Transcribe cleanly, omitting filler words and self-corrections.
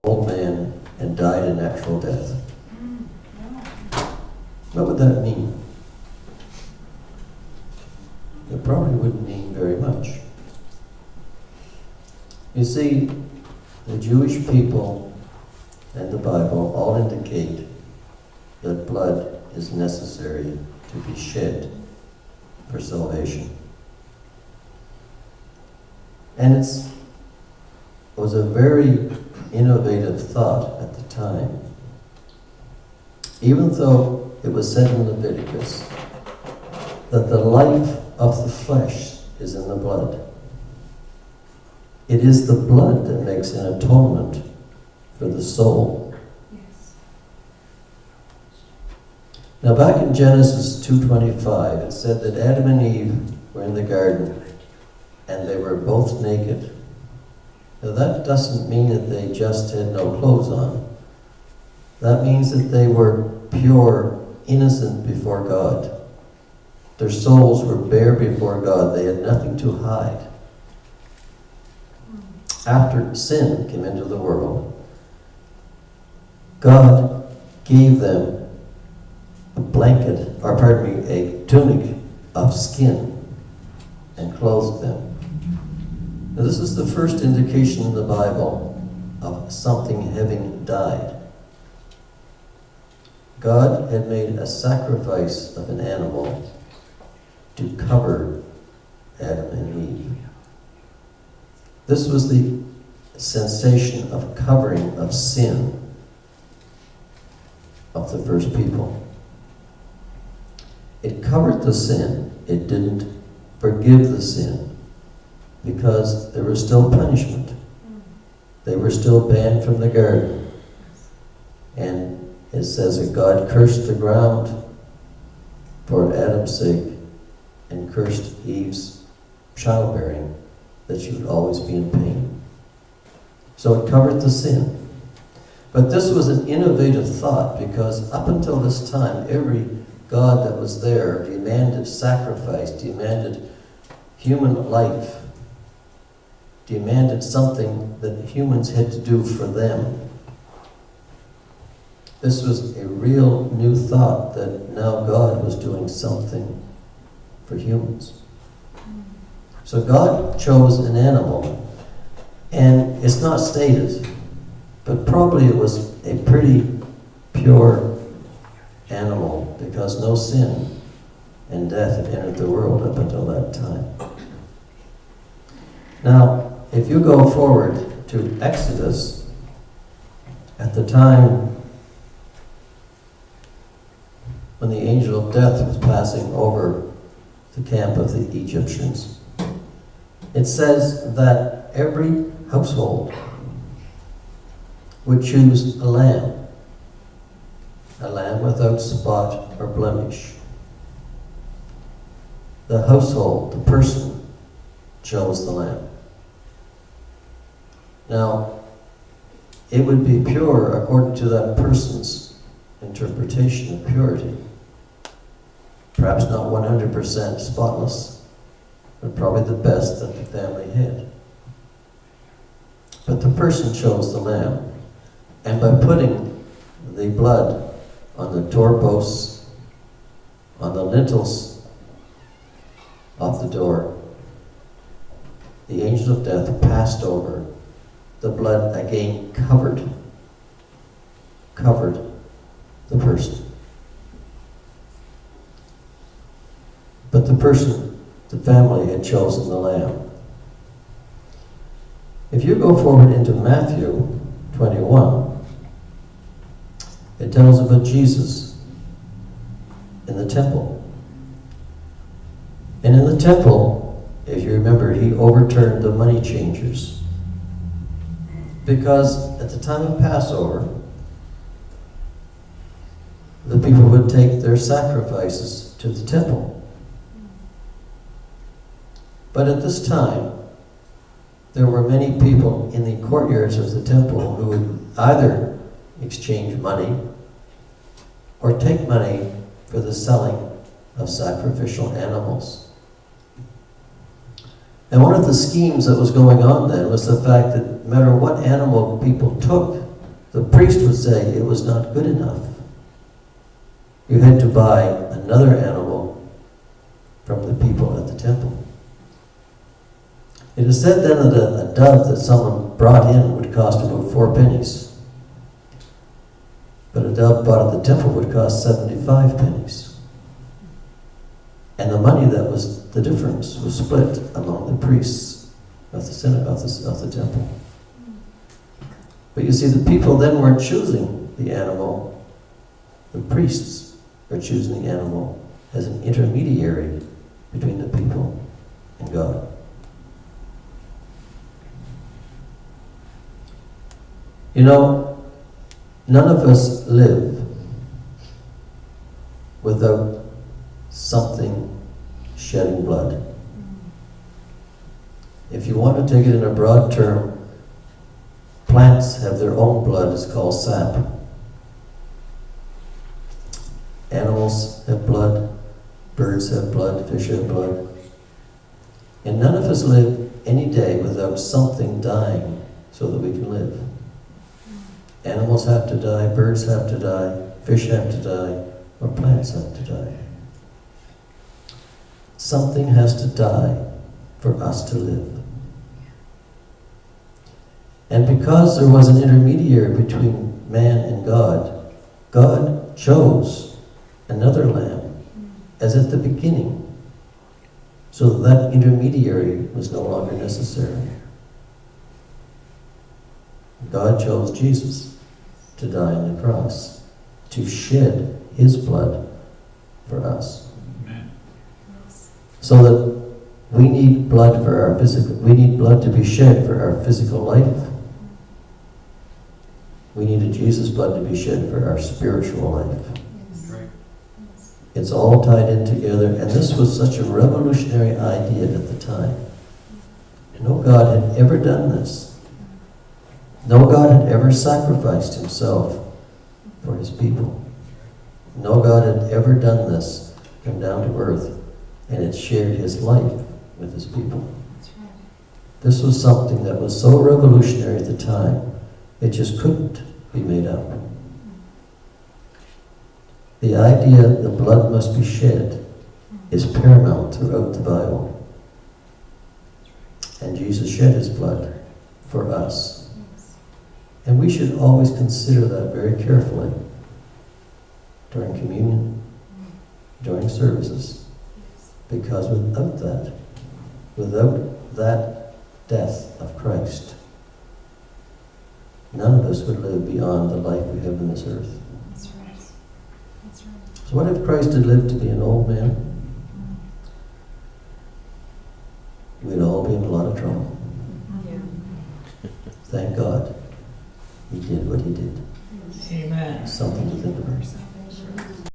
old man and died a natural death. What would that mean? It probably wouldn't mean very much. You see, the Jewish people and the Bible all indicate that blood is necessary to be shed for salvation. And it was a very innovative thought at the time. Even though it was said in Leviticus that the life of the flesh is in the blood, it is the blood that makes an atonement for the soul. Yes. Now back in Genesis 2:25, it said that Adam and Eve were in the garden and they were both naked. Now that doesn't mean that they just had no clothes on. That means that they were pure, innocent before God. Their souls were bare before God. They had nothing to hide. After sin came into the world, God gave them a tunic of skin and clothed them. Now this is the first indication in the Bible of something having died. God had made a sacrifice of an animal to cover Adam and Eve. This was the sensation of covering of sin of the first people. It covered the sin. It didn't forgive the sin because there was still punishment. They were still banned from the garden. And it says that God cursed the ground for Adam's sake and cursed Eve's childbearing, that she would always be in pain. So it covered the sin. But this was an innovative thought because up until this time, every god that was there demanded sacrifice, demanded human life, demanded something that humans had to do for them. This was a real new thought that now God was doing something for humans. So God chose an animal, and it's not stated, but probably it was a pretty pure animal because no sin and death had entered the world up until that time. Now, if you go forward to Exodus, at the time when the angel of death was passing over the camp of the Egyptians, it says that every household would choose a lamb without spot or blemish. The household, the person, chose the lamb. Now, it would be pure according to that person's interpretation of purity. Perhaps not 100% spotless, but probably the best that the family had. But the person chose the lamb, and by putting the blood on the doorposts, on the lintels of the door, the angel of death passed over. The blood again covered the person. But the person, the family, had chosen the lamb. If you go forward into Matthew 21, it tells about Jesus in the temple. And in the temple, if you remember, he overturned the money changers. Because at the time of Passover, the people would take their sacrifices to the temple. But at this time, there were many people in the courtyards of the temple who would either exchange money or take money for the selling of sacrificial animals. And one of the schemes that was going on then was the fact that no matter what animal people took the priest would say it was not good enough. You had to buy another animal from the people at the temple. It is said then that a dove that someone brought in would cost about 4 pennies. But a dove bought at the temple would cost 75 pennies. And the money that was the difference was split among the priests of the synagogue, of the temple. But you see, the people then weren't choosing the animal. The priests were choosing the animal as an intermediary between the people and God. You know, none of us live without something shedding blood. If you want to take it in a broad term, plants have their own blood. It's called sap. Animals have blood. Birds have blood. Fish have blood. And none of us live any day without something dying so that we can live. Animals have to die. Birds have to die. Fish have to die. Or plants have to die. Something has to die for us to live. And because there was an intermediary between man and God, God chose another lamb as at the beginning, so that intermediary was no longer necessary. God chose Jesus to die on the cross, to shed his blood for us. Amen. So that we need blood for our physical, we need blood to be shed for our physical life. We needed Jesus' blood to be shed for our spiritual life. Yes. Right. It's all tied in together, and this was such a revolutionary idea at the time. No God had ever done this. No God had ever sacrificed himself for his people. No God had ever done this, come down to earth, and had shared his life with his people. This was something that was so revolutionary at the time, it just couldn't be made up. The idea that blood must be shed is paramount throughout the Bible. And Jesus shed his blood for us. And we should always consider that very carefully during communion, during services. Because without that death of Christ, none of us would live beyond the life we have in this earth. That's right. That's right. So what if Christ had lived to be an old man? We'd all be in a lot of trouble. Yeah. Thank God he did what he did. Amen. Something to think about.